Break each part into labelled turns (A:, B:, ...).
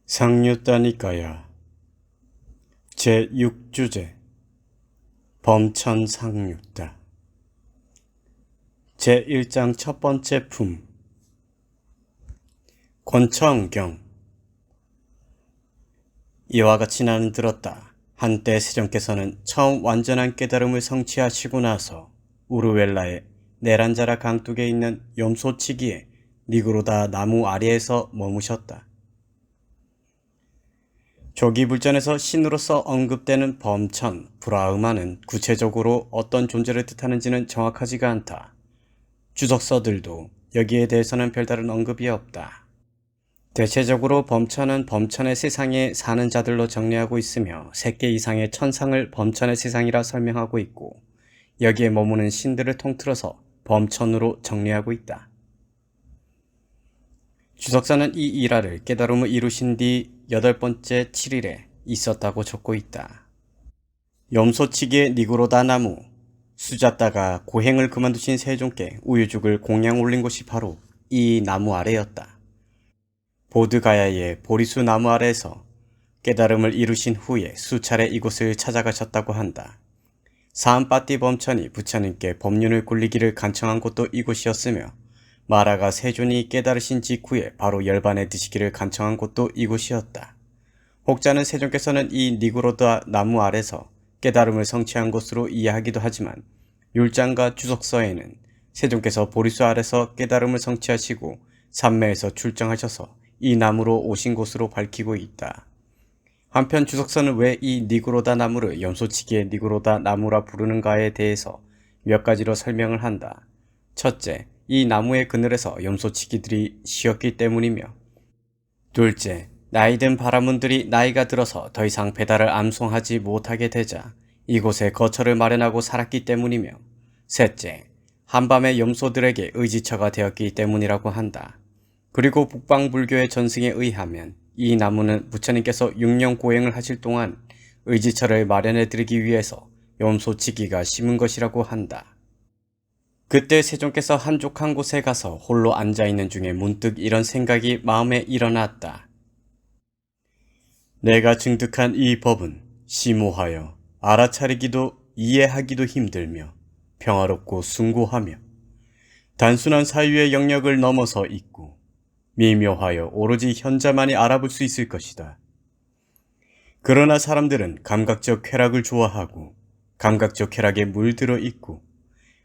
A: 상류다니까야. 제6주제 범천상류다. 제1장 첫 번째 품. 권천경. 이와 같이 나는 들었다. 한때 세종께서는 처음 완전한 깨달음을 성취하시고 나서 우르웰라의 네란자라 강둑에 있는 염소치기의 니그로다 나무 아래에서 머무셨다. 조기불전에서 신으로서 언급되는 범천, 브라흐마는 구체적으로 어떤 존재를 뜻하는지는 정확하지가 않다. 주석서들도 여기에 대해서는 별다른 언급이 없다. 대체적으로 범천은 범천의 세상에 사는 자들로 정리하고 있으며 3개 이상의 천상을 범천의 세상이라 설명하고 있고 여기에 머무는 신들을 통틀어서 범천으로 정리하고 있다. 주석사는 이 일화를 깨달음을 이루신 뒤 8번째 7일에 있었다고 적고 있다. 염소치기의 니그로다 나무, 수자따가 고행을 그만두신 세종께 우유죽을 공양 올린 곳이 바로 이 나무 아래였다. 보드가야의 보리수 나무 아래에서 깨달음을 이루신 후에 수차례 이곳을 찾아가셨다고 한다. 사암빠띠 범천이 부처님께 법륜을 굴리기를 간청한 곳도 이곳이었으며 마라가 세존이 깨달으신 직후에 바로 열반에 드시기를 간청한 곳도 이곳이었다. 혹자는 세종께서는 이 니그로다 나무 아래서 깨달음을 성취한 곳으로 이해하기도 하지만 율장과 주석서에는 세종께서 보리수 아래서 깨달음을 성취하시고 산매에서 출정하셔서 이 나무로 오신 곳으로 밝히고 있다. 한편 주석서는 왜 이 니그로다 나무를 염소치기의 니그로다 나무라 부르는가에 대해서 몇 가지로 설명을 한다. 첫째, 이 나무의 그늘에서 염소치기들이 쉬었기 때문이며, 둘째, 나이든 바라문들이 나이가 들어서 더 이상 배달을 암송하지 못하게 되자 이곳에 거처를 마련하고 살았기 때문이며, 셋째, 한밤에 염소들에게 의지처가 되었기 때문이라고 한다. 그리고 북방불교의 전승에 의하면 이 나무는 부처님께서 6년 고행을 하실 동안 의지처를 마련해드리기 위해서 염소치기가 심은 것이라고 한다. 그때 세종께서 한적한 곳에 가서 홀로 앉아있는 중에 문득 이런 생각이 마음에 일어났다. 내가 증득한 이 법은 심오하여 알아차리기도 이해하기도 힘들며 평화롭고 숭고하며 단순한 사유의 영역을 넘어서 있고 미묘하여 오로지 현자만이 알아볼 수 있을 것이다. 그러나 사람들은 감각적 쾌락을 좋아하고 감각적 쾌락에 물들어 있고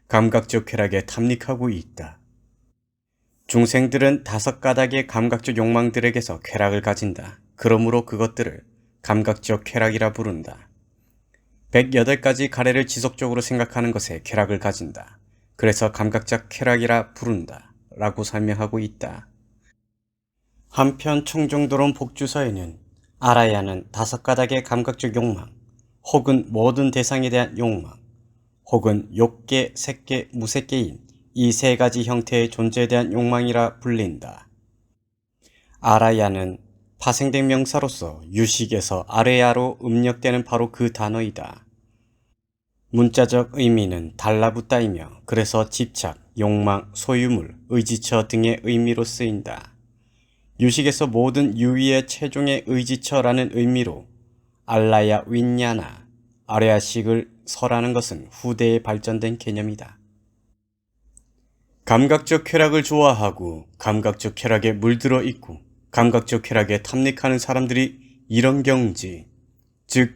A: 감각적 쾌락에 탐닉하고 있다. 중생들은 5가닥의 감각적 욕망들에게서 쾌락을 가진다. 그러므로 그것들을 감각적 쾌락이라 부른다. 108가지 가래를 지속적으로 생각하는 것에 쾌락을 가진다. 그래서 감각적 쾌락이라 부른다. 라고 설명하고 있다. 한편 청정도론 복주서에는 알아야 하는 5가닥의 감각적 욕망, 혹은 모든 대상에 대한 욕망, 혹은 욕계, 색계, 무색계인 이 3가지 형태의 존재에 대한 욕망이라 불린다. 아라야는 파생된 명사로서 유식에서 아레야로 음력되는 바로 그 단어이다. 문자적 의미는 달라붙다이며 그래서 집착, 욕망, 소유물, 의지처 등의 의미로 쓰인다. 유식에서 모든 유의의 최종의 의지처라는 의미로 알라야 윈냐나, 아레야식을 설하는 것은 후대에 발전된 개념이다. 감각적 쾌락을 좋아하고 감각적 쾌락에 물들어 있고 감각적 쾌락에 탐닉하는 사람들이 이런 경지, 즉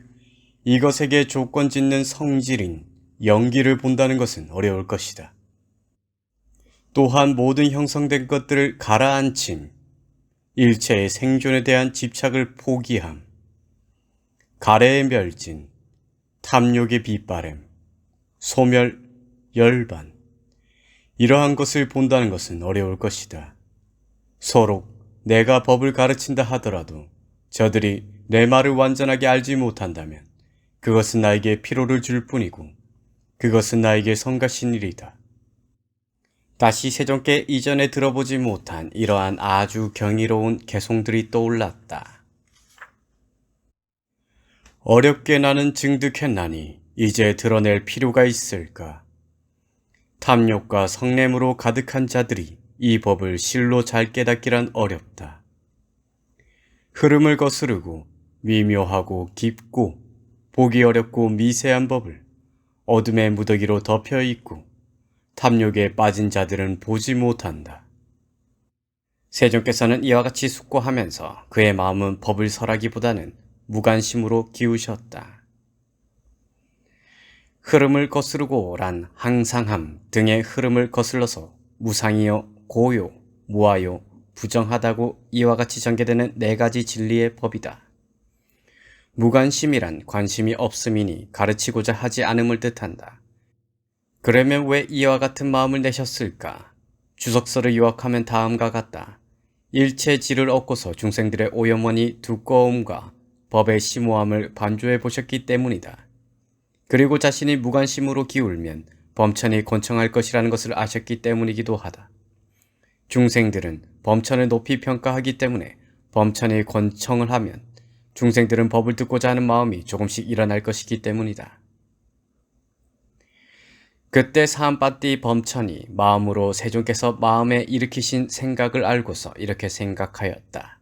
A: 이것에게 조건 짓는 성질인 연기를 본다는 것은 어려울 것이다. 또한 모든 형성된 것들을 가라앉힘, 일체의 생존에 대한 집착을 포기함, 가래의 멸진, 탐욕의 빗바램, 소멸, 열반, 이러한 것을 본다는 것은 어려울 것이다. 서로 내가 법을 가르친다 하더라도 저들이 내 말을 완전하게 알지 못한다면 그것은 나에게 피로를 줄 뿐이고 그것은 나에게 성가신 일이다. 다시 세종께 이전에 들어보지 못한 이러한 아주 경이로운 개송들이 떠올랐다. 어렵게 나는 증득했나니 이제 드러낼 필요가 있을까? 탐욕과 성냄으로 가득한 자들이 이 법을 실로 잘 깨닫기란 어렵다. 흐름을 거스르고 미묘하고 깊고 보기 어렵고 미세한 법을 어둠의 무더기로 덮여 있고 탐욕에 빠진 자들은 보지 못한다. 세종께서는 이와 같이 숙고하면서 그의 마음은 법을 설하기보다는 무관심으로 기우셨다. 흐름을 거스르고란 항상함 등의 흐름을 거슬러서 무상이요, 고요, 무아요, 부정하다고 이와 같이 전개되는 네 가지 진리의 법이다. 무관심이란 관심이 없음이니 가르치고자 하지 않음을 뜻한다. 그러면 왜 이와 같은 마음을 내셨을까? 주석서를 요약하면 다음과 같다. 일체질을 얻고서 중생들의 오염원이 두꺼움과 법의 심오함을 반조해 보셨기 때문이다. 그리고 자신이 무관심으로 기울면 범천이 권청할 것이라는 것을 아셨기 때문이기도 하다. 중생들은 범천을 높이 평가하기 때문에 범천이 권청을 하면 중생들은 법을 듣고자 하는 마음이 조금씩 일어날 것이기 때문이다. 그때 사암빠띠 범천이 마음으로 세종께서 마음에 일으키신 생각을 알고서 이렇게 생각하였다.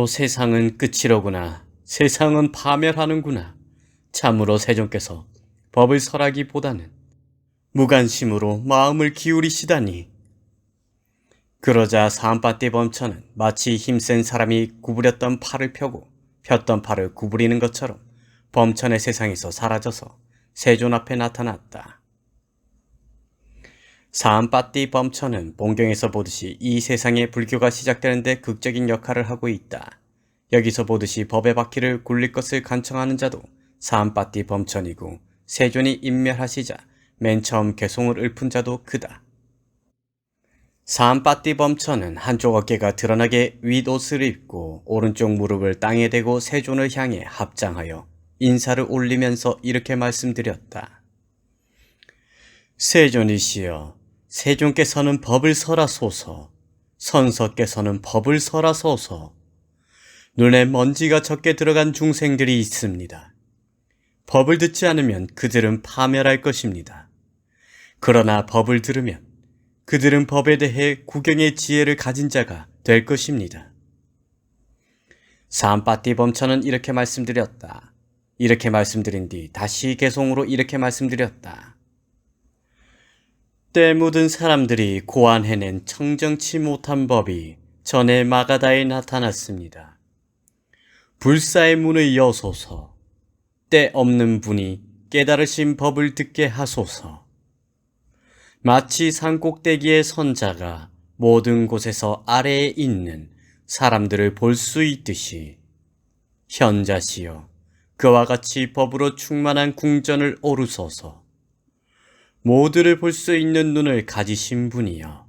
A: 세상은 끝이로구나. 세상은 파멸하는구나. 참으로 세종께서 법을 설하기보다는 무관심으로 마음을 기울이시다니. 그러자 사암빠띠 범천은 마치 힘센 사람이 구부렸던 팔을 펴고 폈던 팔을 구부리는 것처럼 범천의 세상에서 사라져서 세존 앞에 나타났다. 사암빠띠 범천은 본경에서 보듯이 이 세상에 불교가 시작되는데 극적인 역할을 하고 있다. 여기서 보듯이 법의 바퀴를 굴릴 것을 간청하는 자도 사암빠띠 범천이고 세존이 인멸하시자 맨 처음 개송을 읊은 자도 그다. 사암빠띠 범천은 한쪽 어깨가 드러나게 윗옷을 입고 오른쪽 무릎을 땅에 대고 세존을 향해 합장하여 인사를 올리면서 이렇게 말씀드렸다. 세존이시여, 세존께서는 법을 설하소서, 선서께서는 법을 설하소서. 눈에 먼지가 적게 들어간 중생들이 있습니다. 법을 듣지 않으면 그들은 파멸할 것입니다. 그러나 법을 들으면 그들은 법에 대해 구경의 지혜를 가진 자가 될 것입니다. 사암빠띠 범천은 이렇게 말씀드렸다. 이렇게 말씀드린 뒤 다시 개송으로 이렇게 말씀드렸다. 때 묻은 사람들이 고안해낸 청정치 못한 법이 전에 마가다에 나타났습니다. 불사의 문을 여소서. 때 없는 분이 깨달으신 법을 듣게 하소서. 마치 산꼭대기의 선자가 모든 곳에서 아래에 있는 사람들을 볼 수 있듯이 현자시여, 그와 같이 법으로 충만한 궁전을 오르소서. 모두를 볼 수 있는 눈을 가지신 분이여,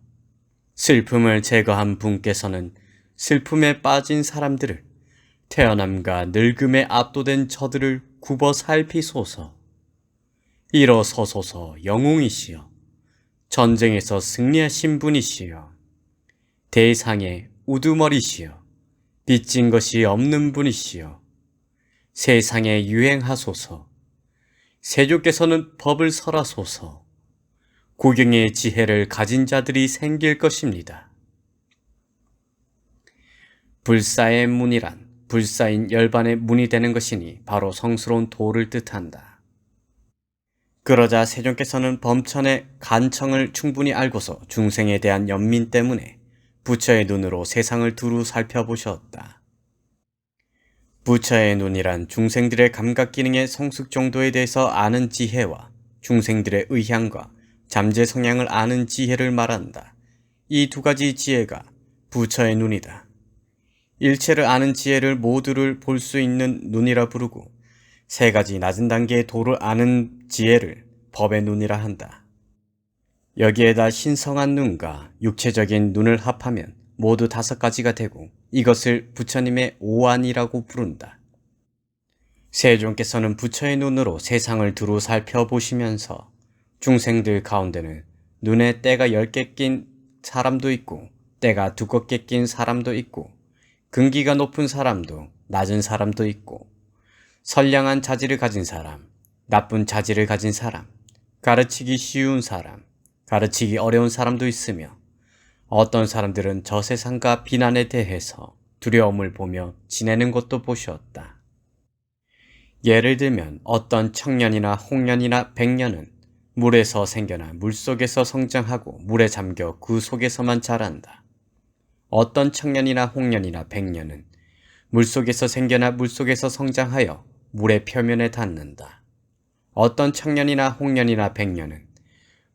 A: 슬픔을 제거한 분께서는 슬픔에 빠진 사람들을, 태어남과 늙음에 압도된 저들을 굽어 살피소서. 일어서소서. 영웅이시여, 전쟁에서 승리하신 분이시여, 대상의 우두머리시여, 빚진 것이 없는 분이시여, 세상에 유행하소서. 세조께서는 법을 설하소서. 구경의 지혜를 가진 자들이 생길 것입니다. 불사의 문이란 불사인 열반의 문이 되는 것이니 바로 성스러운 도를 뜻한다. 그러자 세종께서는 범천의 간청을 충분히 알고서 중생에 대한 연민 때문에 부처의 눈으로 세상을 두루 살펴보셨다. 부처의 눈이란 중생들의 감각 기능의 성숙 정도에 대해서 아는 지혜와 중생들의 의향과 잠재 성향을 아는 지혜를 말한다. 이 두 가지 지혜가 부처의 눈이다. 일체를 아는 지혜를 모두를 볼 수 있는 눈이라 부르고 세 가지 낮은 단계의 도를 아는 지혜를 법의 눈이라 한다. 여기에다 신성한 눈과 육체적인 눈을 합하면 모두 5가지가 되고 이것을 부처님의 오안이라고 부른다. 세종께서는 부처의 눈으로 세상을 두루 살펴보시면서 중생들 가운데는 눈에 때가 10개 낀 사람도 있고 때가 두껍게 낀 사람도 있고 근기가 높은 사람도 낮은 사람도 있고 선량한 자질을 가진 사람, 나쁜 자질을 가진 사람, 가르치기 쉬운 사람, 가르치기 어려운 사람도 있으며 어떤 사람들은 저 세상과 비난에 대해서 두려움을 보며 지내는 것도 보셨다. 예를 들면 어떤 청년이나 홍년이나 백년은 물에서 생겨나 물속에서 성장하고 물에 잠겨 그 속에서만 자란다. 어떤 청년이나 홍년이나 백년은 물속에서 생겨나 물속에서 성장하여 물의 표면에 닿는다. 어떤 청년이나 홍년이나 백년은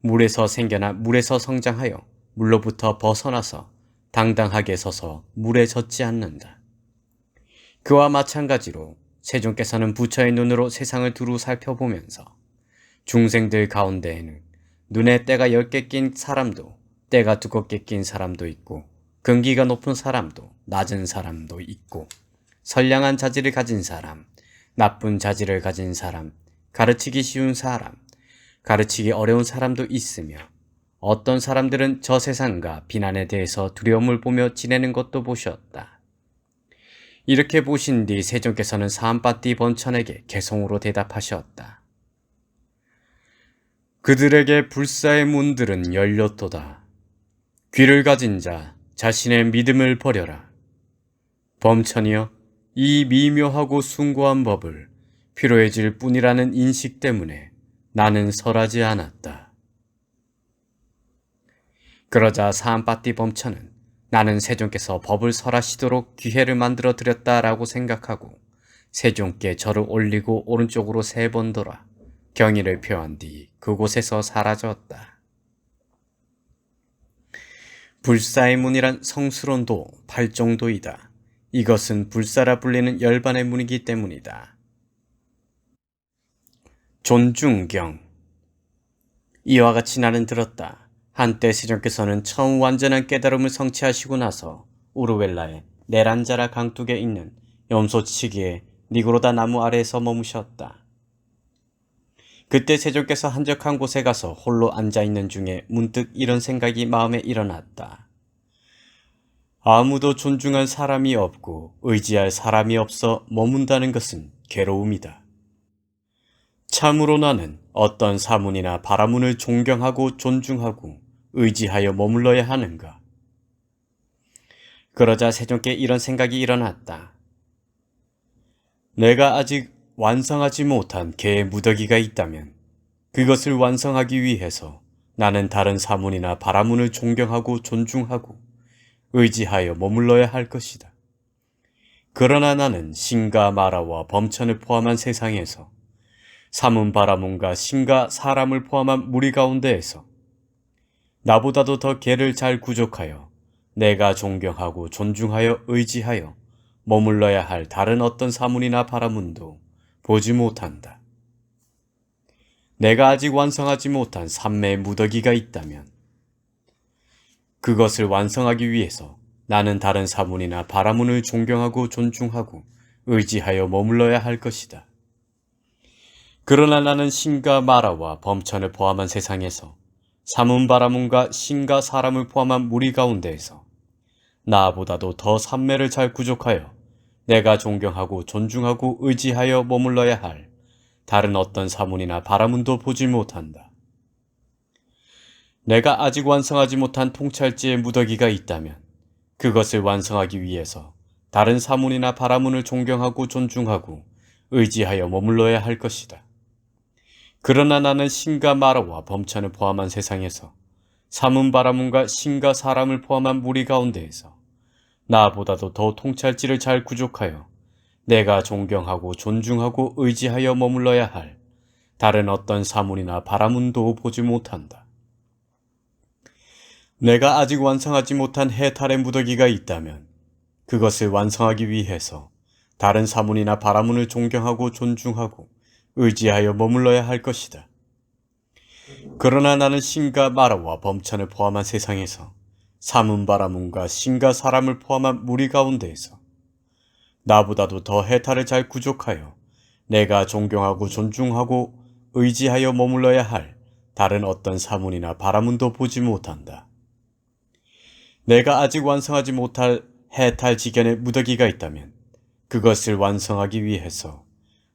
A: 물에서 생겨나 물에서 성장하여 물로부터 벗어나서 당당하게 서서 물에 젖지 않는다. 그와 마찬가지로 세존께서는 부처의 눈으로 세상을 두루 살펴보면서 중생들 가운데에는 눈에 때가 10개 낀 사람도, 때가 두껍게 낀 사람도 있고, 근기가 높은 사람도, 낮은 사람도 있고, 선량한 자질을 가진 사람, 나쁜 자질을 가진 사람, 가르치기 쉬운 사람, 가르치기 어려운 사람도 있으며, 어떤 사람들은 저 세상과 비난에 대해서 두려움을 보며 지내는 것도 보셨다. 이렇게 보신 뒤 세존께서는 사암파티 번천에게 개성으로 대답하셨다. 그들에게 불사의 문들은 열렸도다. 귀를 가진 자, 자신의 믿음을 버려라. 범천이여, 이 미묘하고 숭고한 법을 피로해질 뿐이라는 인식 때문에 나는 설하지 않았다. 그러자 사암파티 범천은 나는 세존께서 법을 설하시도록 기회를 만들어 드렸다라고 생각하고 세존께 절을 올리고 오른쪽으로 3번 돌아 경의를 표한 뒤 그곳에서 사라졌다. 불사의 문이란 성스러운도 8정도이다. 이것은 불사라 불리는 열반의 문이기 때문이다. 존중경. 이와 같이 나는 들었다. 한때 세존께서는 처음 완전한 깨달음을 성취하시고 나서 우르웰라의 네란자라 강둑에 있는 염소치기의 니그로다 나무 아래에서 머무셨다. 그때 세존께서 한적한 곳에 가서 홀로 앉아있는 중에 문득 이런 생각이 마음에 일어났다. 아무도 존중할 사람이 없고 의지할 사람이 없어 머문다는 것은 괴로움이다. 참으로 나는 어떤 사문이나 바라문을 존경하고 존중하고 의지하여 머물러야 하는가? 그러자 세존께 이런 생각이 일어났다. 내가 아직 완성하지 못한 개의 무더기가 있다면 그것을 완성하기 위해서 나는 다른 사문이나 바라문을 존경하고 존중하고 의지하여 머물러야 할 것이다. 그러나 나는 신과 마라와 범천을 포함한 세상에서 사문 바라문과 신과 사람을 포함한 무리 가운데에서 나보다도 더 개를 잘 구족하여 내가 존경하고 존중하여 의지하여 머물러야 할 다른 어떤 사문이나 바라문도 보지 못한다. 내가 아직 완성하지 못한 삼매의 무더기가 있다면 그것을 완성하기 위해서 나는 다른 사문이나 바라문을 존경하고 존중하고 의지하여 머물러야 할 것이다. 그러나 나는 신과 마라와 범천을 포함한 세상에서 사문 바라문과 신과 사람을 포함한 무리 가운데에서 나보다도 더 삼매를 잘 구족하여 내가 존경하고 존중하고 의지하여 머물러야 할 다른 어떤 사문이나 바라문도 보지 못한다. 내가 아직 완성하지 못한 통찰지의 무더기가 있다면 그것을 완성하기 위해서 다른 사문이나 바라문을 존경하고 존중하고 의지하여 머물러야 할 것이다. 그러나 나는 신과 마라와 범천을 포함한 세상에서 사문 바라문과 신과 사람을 포함한 무리 가운데에서 나보다도 더 통찰지를 잘 구족하여 내가 존경하고 존중하고 의지하여 머물러야 할 다른 어떤 사문이나 바라문도 보지 못한다. 내가 아직 완성하지 못한 해탈의 무더기가 있다면 그것을 완성하기 위해서 다른 사문이나 바라문을 존경하고 존중하고 의지하여 머물러야 할 것이다. 그러나 나는 신과 마라와 범천을 포함한 세상에서 사문 바라문과 신과 사람을 포함한 무리 가운데에서 나보다도 더 해탈을 잘 구족하여 내가 존경하고 존중하고 의지하여 머물러야 할 다른 어떤 사문이나 바라문도 보지 못한다. 내가 아직 완성하지 못할 해탈 지견의 무더기가 있다면 그것을 완성하기 위해서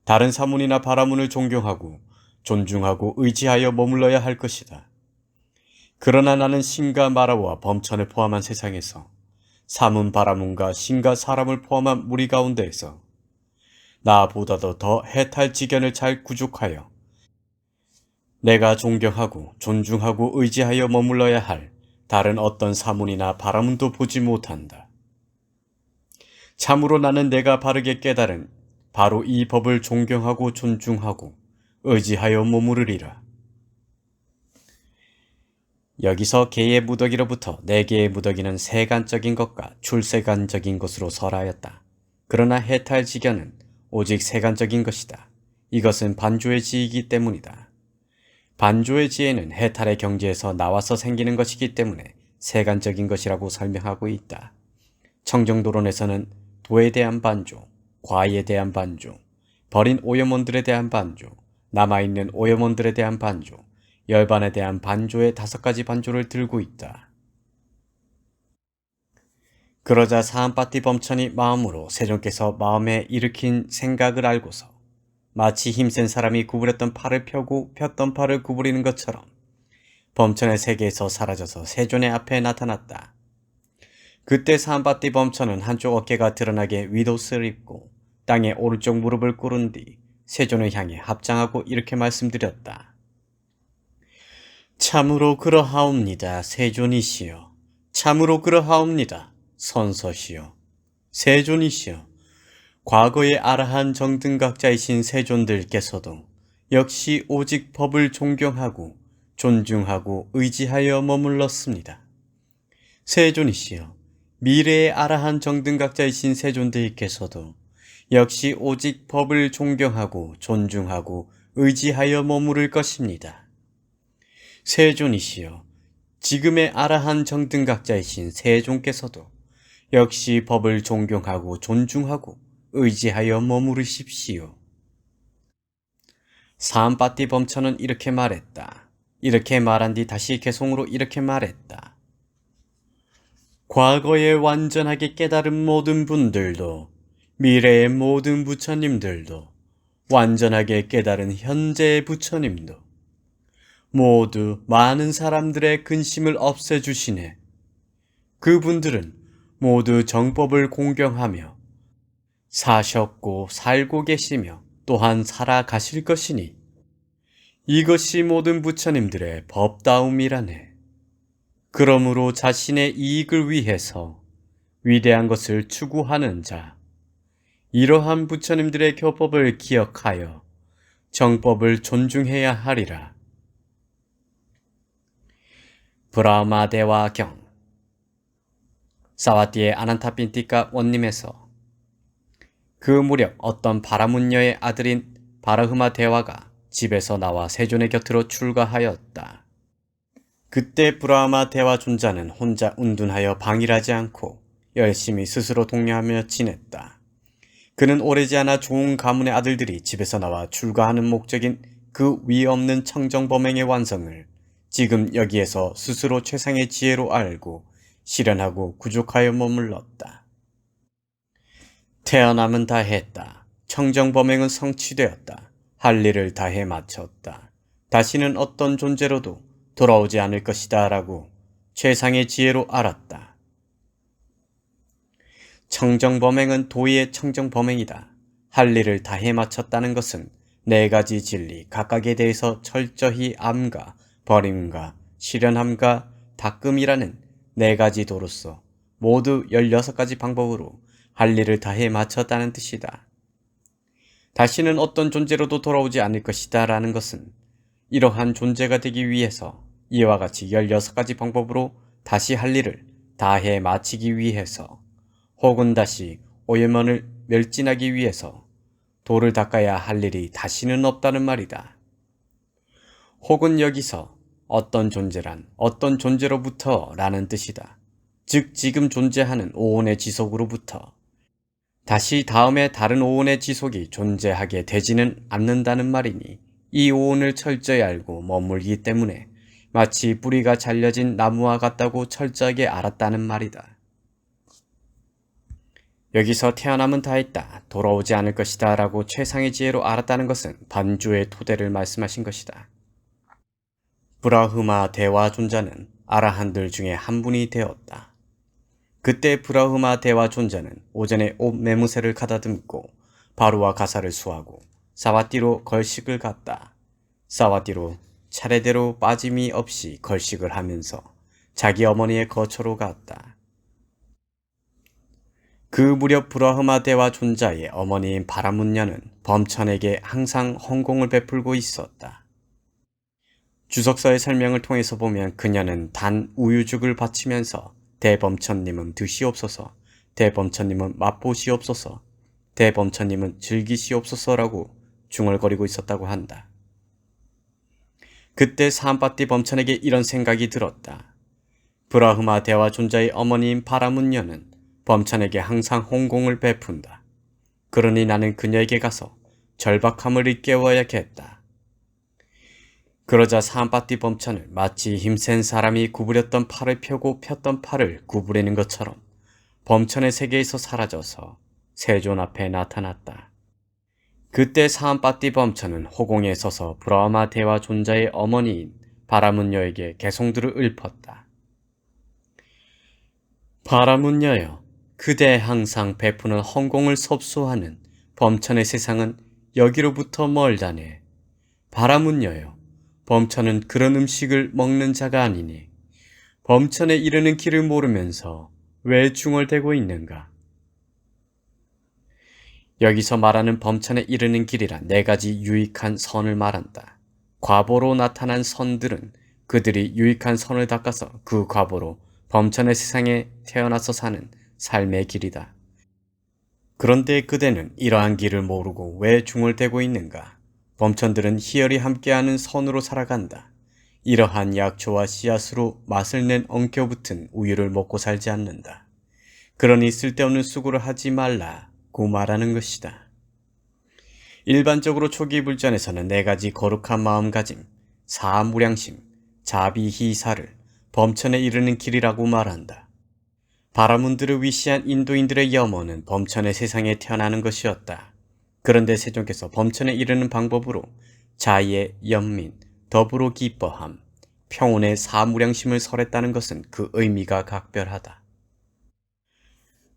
A: 다른 사문이나 바라문을 존경하고 존중하고 의지하여 머물러야 할 것이다. 그러나 나는 신과 마라와 범천을 포함한 세상에서 사문 바라문과 신과 사람을 포함한 무리 가운데에서 나보다도 더 해탈지견을 잘 구족하여 내가 존경하고 존중하고 의지하여 머물러야 할 다른 어떤 사문이나 바라문도 보지 못한다. 참으로 나는 내가 바르게 깨달은 바로 이 법을 존경하고 존중하고 의지하여 머무르리라. 여기서 개의 무더기로부터 네 개의 무더기는 세간적인 것과 출세간적인 것으로 설하였다. 그러나 해탈지견은 오직 세간적인 것이다. 이것은 반조의 지이기 때문이다. 반조의 지혜는 해탈의 경지에서 나와서 생기는 것이기 때문에 세간적인 것이라고 설명하고 있다. 청정도론에서는 도에 대한 반조, 과에 대한 반조, 버린 오염원들에 대한 반조, 남아있는 오염원들에 대한 반조, 열반에 대한 반조의 5가지 반조를 들고 있다. 그러자 사한파티 범천이 마음으로 세존께서 마음에 일으킨 생각을 알고서 마치 힘센 사람이 구부렸던 팔을 펴고 폈던 팔을 구부리는 것처럼 범천의 세계에서 사라져서 세존의 앞에 나타났다. 그때 사한파티 범천은 한쪽 어깨가 드러나게 윗옷을 입고 땅에 오른쪽 무릎을 꿇은 뒤 세존을 향해 합장하고 이렇게 말씀드렸다. 참으로 그러하옵니다. 세존이시여. 참으로 그러하옵니다. 선서시여. 세존이시여. 과거의 아라한 정등각자이신 세존들께서도 역시 오직 법을 존경하고 존중하고 의지하여 머물렀습니다. 세존이시여. 미래의 아라한 정등각자이신 세존들께서도 역시 오직 법을 존경하고 존중하고 의지하여 머무를 것입니다. 세존이시여, 지금의 아라한 정등각자이신 세존께서도 역시 법을 존경하고 존중하고 의지하여 머무르십시오. 사한파티 범천은 이렇게 말했다. 이렇게 말한 뒤 다시 개송으로 이렇게 말했다. 과거에 완전하게 깨달은 모든 분들도 미래의 모든 부처님들도 완전하게 깨달은 현재의 부처님도 모두 많은 사람들의 근심을 없애주시네. 그분들은 모두 정법을 공경하며 사셨고 살고 계시며 또한 살아가실 것이니 이것이 모든 부처님들의 법다움이라네. 그러므로 자신의 이익을 위해서 위대한 것을 추구하는 자, 이러한 부처님들의 교법을 기억하여 정법을 존중해야 하리라. 브라마대와경. 사와띠의 아난타핀티카 원님에서 그 무렵 어떤 바라문녀의 아들인 바라흐마 대와가 집에서 나와 세존의 곁으로 출가하였다. 그때 브라마 대와 존자는 혼자 운둔하여 방일하지 않고 열심히 스스로 독려하며 지냈다. 그는 오래지 않아 좋은 가문의 아들들이 집에서 나와 출가하는 목적인 그 위없는 청정범행의 완성을 지금 여기에서 스스로 최상의 지혜로 알고 실현하고 구족하여 머물렀다. 태어남은 다 했다. 청정범행은 성취되었다. 할 일을 다해 마쳤다. 다시는 어떤 존재로도 돌아오지 않을 것이다 라고 최상의 지혜로 알았다. 청정범행은 도의 청정범행이다. 할 일을 다해 마쳤다는 것은 4가지 진리 각각에 대해서 철저히 암과 버림과 실현함과 닦음이라는 4가지 도로서 모두 16가지 방법으로 할 일을 다해 마쳤다는 뜻이다. 다시는 어떤 존재로도 돌아오지 않을 것이다 라는 것은 이러한 존재가 되기 위해서 이와 같이 16가지 방법으로 다시 할 일을 다해 마치기 위해서 혹은 다시 오염원을 멸진하기 위해서 도를 닦아야 할 일이 다시는 없다는 말이다. 혹은 여기서 어떤 존재란 어떤 존재로부터 라는 뜻이다. 즉 지금 존재하는 오온의 지속으로부터 다시 다음에 다른 오온의 지속이 존재하게 되지는 않는다는 말이니 이 오온을 철저히 알고 머물기 때문에 마치 뿌리가 잘려진 나무와 같다고 철저하게 알았다는 말이다. 여기서 태어남은 다 했다. 돌아오지 않을 것이다 라고 최상의 지혜로 알았다는 것은 반주의 토대를 말씀하신 것이다. 브라흐마 대와 존자는 아라한들 중에 한 분이 되었다. 그때 브라흐마 대와 존자는 오전에 옷 매무새를 가다듬고 바루와 가사를 수하고 사와띠로 걸식을 갔다. 사와띠로 차례대로 빠짐이 없이 걸식을 하면서 자기 어머니의 거처로 갔다. 그 무렵 브라흐마 대와 존자의 어머니인 바라문녀는 범천에게 항상 헌공을 베풀고 있었다. 주석서의 설명을 통해서 보면 그녀는 단 우유죽을 바치면서 대범천님은 드시옵소서, 대범천님은 맛보시옵소서, 대범천님은 즐기시옵소서라고 중얼거리고 있었다고 한다. 그때 사한파띠 범천에게 이런 생각이 들었다. 브라흐마 대와 존자의 어머니인 바라문녀는 범천에게 항상 헌공을 베푼다. 그러니 나는 그녀에게 가서 절박함을 일깨워야겠다. 그러자 사한파띠 범천은 마치 힘센 사람이 구부렸던 팔을 펴고 폈던 팔을 구부리는 것처럼 범천의 세계에서 사라져서 세존 앞에 나타났다. 그때 사한파띠 범천은 호공에 서서 브라흐마 대와 존자의 어머니인 바라문녀에게 개송들을 읊었다. 바라문녀여, 그대 항상 베푸는 헌공을 섭소하는 범천의 세상은 여기로부터 멀다네. 바라문녀여, 범천은 그런 음식을 먹는 자가 아니니 범천에 이르는 길을 모르면서 왜 중얼대고 있는가? 여기서 말하는 범천에 이르는 길이라 네 가지 유익한 선을 말한다. 과보로 나타난 선들은 그들이 유익한 선을 닦아서 그 과보로 범천의 세상에 태어나서 사는 삶의 길이다. 그런데 그대는 이러한 길을 모르고 왜 중얼대고 있는가? 범천들은 희열이 함께하는 선으로 살아간다. 이러한 약초와 씨앗으로 맛을 낸 엉켜붙은 우유를 먹고 살지 않는다. 그러니 쓸데없는 수고를 하지 말라고 말하는 것이다. 일반적으로 초기 불전에서는 네 가지 거룩한 마음가짐, 사무량심, 자비희사를 범천에 이르는 길이라고 말한다. 바라문들을 위시한 인도인들의 염원은 범천의 세상에 태어나는 것이었다. 그런데 세종께서 범천에 이르는 방법으로 자의 연민, 더불어 기뻐함, 평온의 사무량심을 설했다는 것은 그 의미가 각별하다.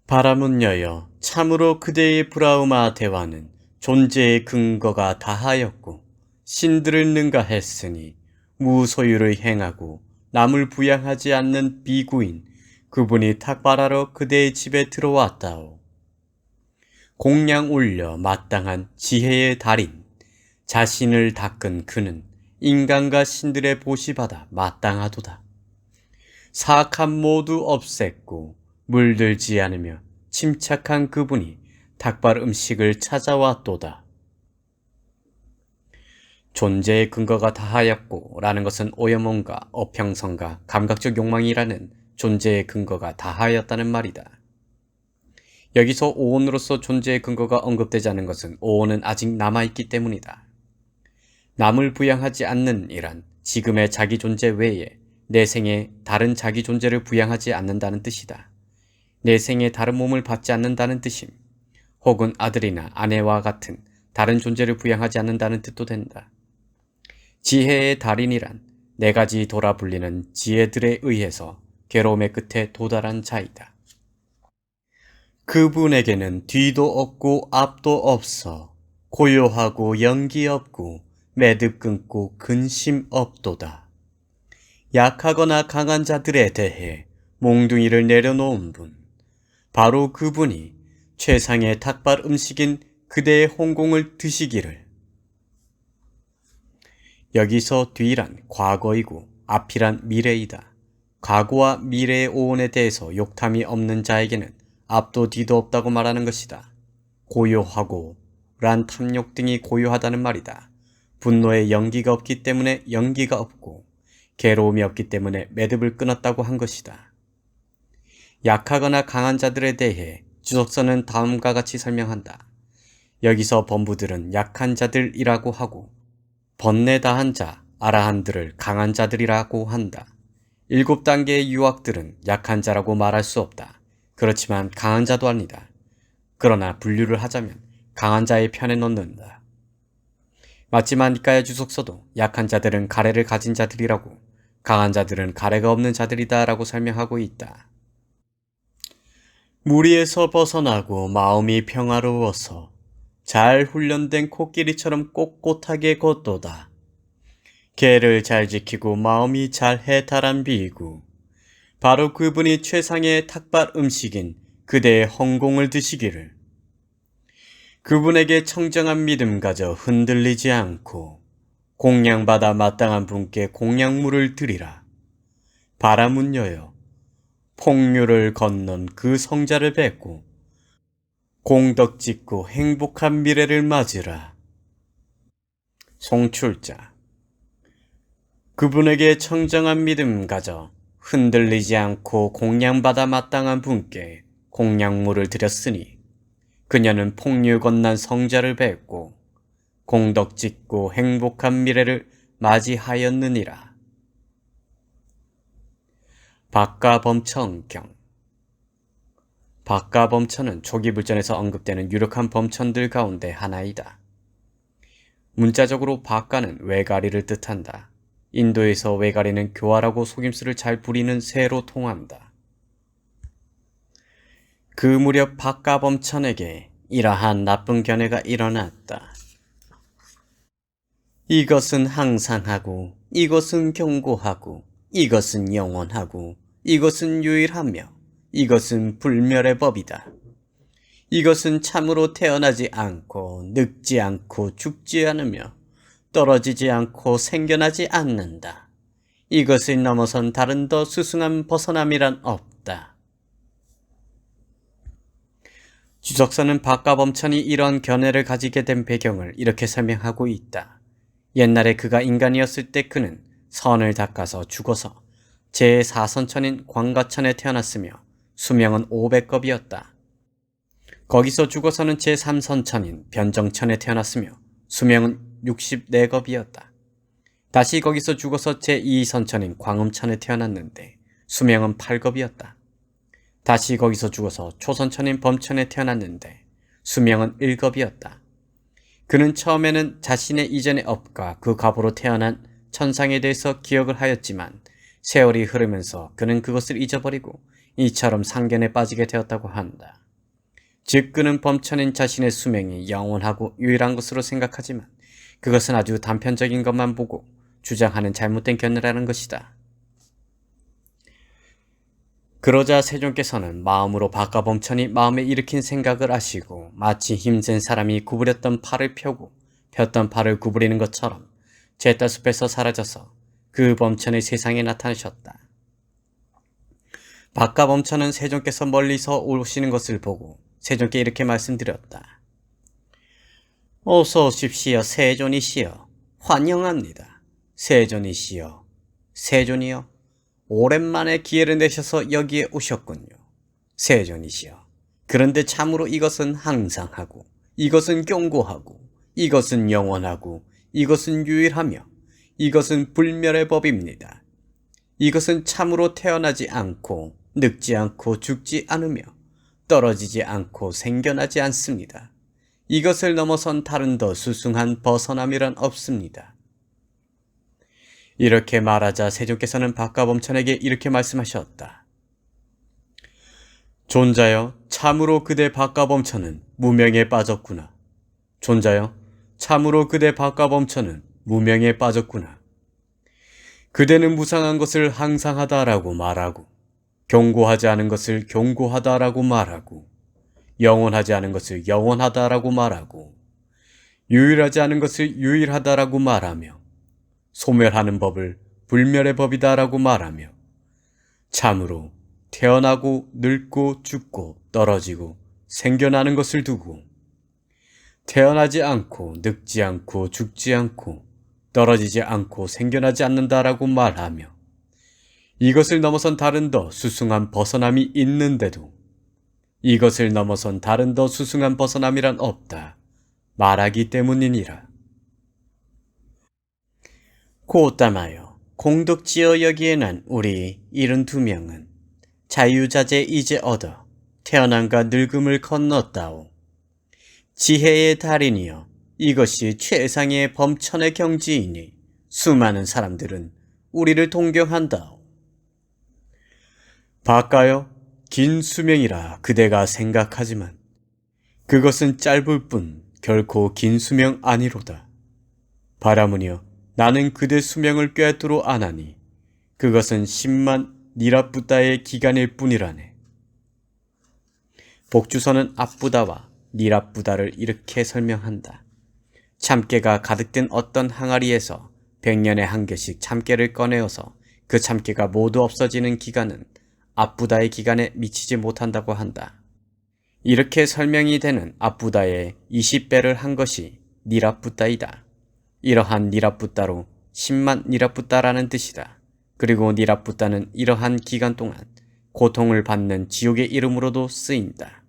A: 바라문녀여, 참으로 그대의 브라흐마 대화는 존재의 근거가 다하였고 신들을 능가했으니 무소유를 행하고 남을 부양하지 않는 비구인 그분이 탁발하러 그대의 집에 들어왔다오. 공양 올려 마땅한 지혜의 달인, 자신을 닦은 그는 인간과 신들의 보시받아 마땅하도다. 사악함 모두 없앴고 물들지 않으며 침착한 그분이 닭발 음식을 찾아왔도다. 존재의 근거가 다하였고 라는 것은 오염원과 어평성과 감각적 욕망이라는 존재의 근거가 다하였다는 말이다. 여기서 오온으로서 존재의 근거가 언급되지 않은 것은 오온은 아직 남아있기 때문이다. 남을 부양하지 않는 이란 지금의 자기 존재 외에 내생에 다른 자기 존재를 부양하지 않는다는 뜻이다. 내생에 다른 몸을 받지 않는다는 뜻임, 혹은 아들이나 아내와 같은 다른 존재를 부양하지 않는다는 뜻도 된다. 지혜의 달인이란 네 가지 돌아 불리는 지혜들에 의해서 괴로움의 끝에 도달한 자이다. 그분에게는 뒤도 없고 앞도 없어 고요하고 연기 없고 매듭 끊고 근심 없도다. 약하거나 강한 자들에 대해 몽둥이를 내려놓은 분, 바로 그분이 최상의 닭발 음식인 그대의 홍공을 드시기를. 여기서 뒤란 과거이고 앞이란 미래이다. 과거와 미래의 오온에 대해서 욕탐이 없는 자에게는 앞도 뒤도 없다고 말하는 것이다. 고요하고 란 탐욕 등이 고요하다는 말이다. 분노에 연기가 없기 때문에 연기가 없고 괴로움이 없기 때문에 매듭을 끊었다고 한 것이다. 약하거나 강한 자들에 대해 주석서는 다음과 같이 설명한다. 여기서 범부들은 약한 자들이라고 하고 번뇌 다한 자, 아라한들을 강한 자들이라고 한다. 7단계의 유학들은 약한 자라고 말할 수 없다. 그렇지만 강한 자도 아니다. 그러나 분류를 하자면 강한 자의 편에 놓는다. 마지막 니까야 주석서도 약한 자들은 가래를 가진 자들이라고, 강한 자들은 가래가 없는 자들이다 라고 설명하고 있다. 무리에서 벗어나고 마음이 평화로워서 잘 훈련된 코끼리처럼 꼿꼿하게 걷도다. 계를 잘 지키고 마음이 잘 해탈한 비이고 바로 그분이 최상의 탁발 음식인 그대의 헌공을 드시기를. 그분에게 청정한 믿음 가져 흔들리지 않고 공양받아 마땅한 분께 공양물을 드리라. 바람은 여여 폭류를 건넌 그 성자를 뵙고 공덕 짓고 행복한 미래를 맞으라. 송출자. 그분에게 청정한 믿음 가져 흔들리지 않고 공양받아 마땅한 분께 공양물을 드렸으니 그녀는 폭류 건넌 성자를 뵙고 공덕 짓고 행복한 미래를 맞이하였느니라. 박가범천경. 박가범천은 초기 불전에서 언급되는 유력한 범천들 가운데 하나이다. 문자적으로 박가는 외가리를 뜻한다. 인도에서 외가리는 교활하고 속임수를 잘 부리는 새로 통한다. 그 무렵 박가범천에게 이러한 나쁜 견해가 일어났다. 이것은 항상하고 이것은 견고하고 이것은 영원하고 이것은 유일하며 이것은 불멸의 법이다. 이것은 참으로 태어나지 않고 늙지 않고 죽지 않으며 떨어지지 않고 생겨나지 않는다. 이것을 넘어선 다른 더 수승한 벗어남이란 없다. 주석서는 박가범천이 이런 견해를 가지게 된 배경을 이렇게 설명하고 있다. 옛날에 그가 인간이었을 때 그는 선을 닦아서 죽어서 제4선천인 광가천에 태어났으며 수명은 500겁이었다. 거기서 죽어서는 제3선천인 변정천에 태어났으며 수명은 64겁이었다. 다시 거기서 죽어서 제2선천인 광음천에 태어났는데 수명은 8겁이었다. 다시 거기서 죽어서 초선천인 범천에 태어났는데 수명은 1겁이었다. 그는 처음에는 자신의 이전의 업과 그 갑으로 태어난 천상에 대해서 기억을 하였지만 세월이 흐르면서 그는 그것을 잊어버리고 이처럼 상견에 빠지게 되었다고 한다. 즉 그는 범천인 자신의 수명이 영원하고 유일한 것으로 생각하지만 그것은 아주 단편적인 것만 보고 주장하는 잘못된 견해라는 것이다. 그러자 세종께서는 마음으로 박가범천이 마음에 일으킨 생각을 아시고 마치 힘센 사람이 구부렸던 팔을 펴고 폈던 팔을 구부리는 것처럼 제따숲에서 사라져서 그 범천의 세상에 나타나셨다. 박가범천은 세종께서 멀리서 오시는 것을 보고 세종께 이렇게 말씀드렸다. 어서 오십시오, 세존이시여. 환영합니다. 세존이시여. 세존이여. 오랜만에 기회를 내셔서 여기에 오셨군요. 세존이시여. 그런데 참으로 이것은 항상하고 이것은 견고하고 이것은 영원하고 이것은 유일하며 이것은 불멸의 법입니다. 이것은 참으로 태어나지 않고 늙지 않고 죽지 않으며 떨어지지 않고 생겨나지 않습니다. 이것을 넘어선 다른 더 수승한 벗어남이란 없습니다. 이렇게 말하자 세종께서는 박가범천에게 이렇게 말씀하셨다. 존자여, 참으로 그대 박가범천은 무명에 빠졌구나. 존자여, 참으로 그대 박가범천은 무명에 빠졌구나. 그대는 무상한 것을 항상하다라고 말하고 견고하지 않은 것을 견고하다라고 말하고 영원하지 않은 것을 영원하다라고 말하고 유일하지 않은 것을 유일하다라고 말하며 소멸하는 법을 불멸의 법이다라고 말하며 참으로 태어나고 늙고 죽고 떨어지고 생겨나는 것을 두고 태어나지 않고 늙지 않고 죽지 않고 떨어지지 않고 생겨나지 않는다라고 말하며 이것을 넘어선 다른 더 수승한 벗어남이 있는데도 이것을 넘어선 다른 더 수승한 벗어남이란 없다 말하기 때문이니라. 고땀하여 공덕지어 여기에 난 우리 72명은 자유자재 이제 얻어 태어남과 늙음을 건넜다오. 지혜의 달인이여 이것이 최상의 범천의 경지이니 수많은 사람들은 우리를 동경한다오. 바까여 긴 수명이라 그대가 생각하지만 그것은 짧을 뿐 결코 긴 수명 아니로다. 바라무니여 나는 그대 수명을 꿰뚫어 아나니 그것은 10만 니라뿌다의 기간일 뿐이라네. 복주서는 아뿌다와 니라뿌다를 이렇게 설명한다. 참깨가 가득 든 어떤 항아리에서 100년에 한 개씩 참깨를 꺼내어서 그 참깨가 모두 없어지는 기간은 아뿌다의 기간에 미치지 못한다고 한다. 이렇게 설명이 되는 아뿌다의 20배를 한 것이 니라뿌다이다. 이러한 니라뿌다로 10만 니라뿌다라는 뜻이다. 그리고 니라뿌다는 이러한 기간 동안 고통을 받는 지옥의 이름으로도 쓰인다.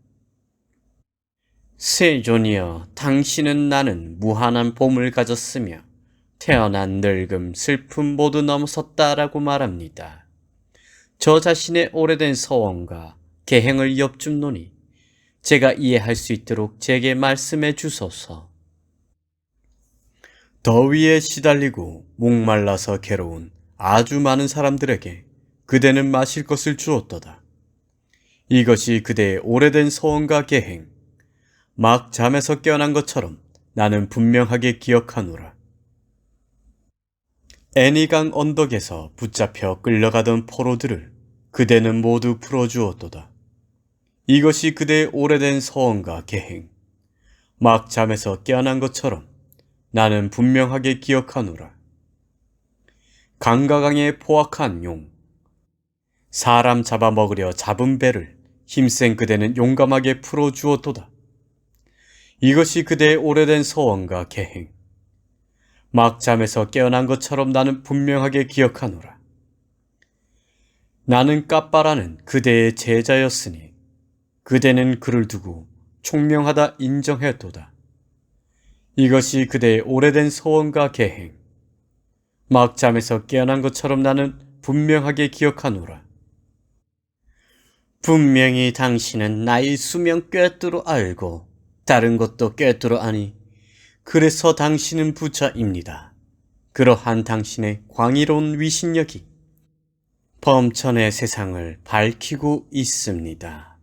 A: 세존이여, 당신은 나는 무한한 봄을 가졌으며 태어난 늙음, 슬픔 모두 넘어섰다라고 말합니다. 저 자신의 오래된 서원과 계행을 엿줍노니 제가 이해할 수 있도록 제게 말씀해 주소서. 더위에 시달리고 목말라서 괴로운 아주 많은 사람들에게 그대는 마실 것을 주었도다. 이것이 그대의 오래된 서원과 계행, 막 잠에서 깨어난 것처럼 나는 분명하게 기억하노라. 애니강 언덕에서 붙잡혀 끌려가던 포로들을 그대는 모두 풀어주었도다. 이것이 그대의 오래된 서원과 계행, 막 잠에서 깨어난 것처럼 나는 분명하게 기억하노라. 강가강에 포악한 용, 사람 잡아먹으려 잡은 배를 힘센 그대는 용감하게 풀어주었도다. 이것이 그대의 오래된 서원과 계행, 막 잠에서 깨어난 것처럼 나는 분명하게 기억하노라. 나는 까빠라는 그대의 제자였으니 그대는 그를 두고 총명하다 인정했도다. 이것이 그대의 오래된 서원과 계행, 막 잠에서 깨어난 것처럼 나는 분명하게 기억하노라. 분명히 당신은 나의 수명 꿰뚫어 알고 다른 것도 꿰뚫어 아니 그래서 당신은 부처입니다. 그러한 당신의 광의로운 위신력이 범천의 세상을 밝히고 있습니다.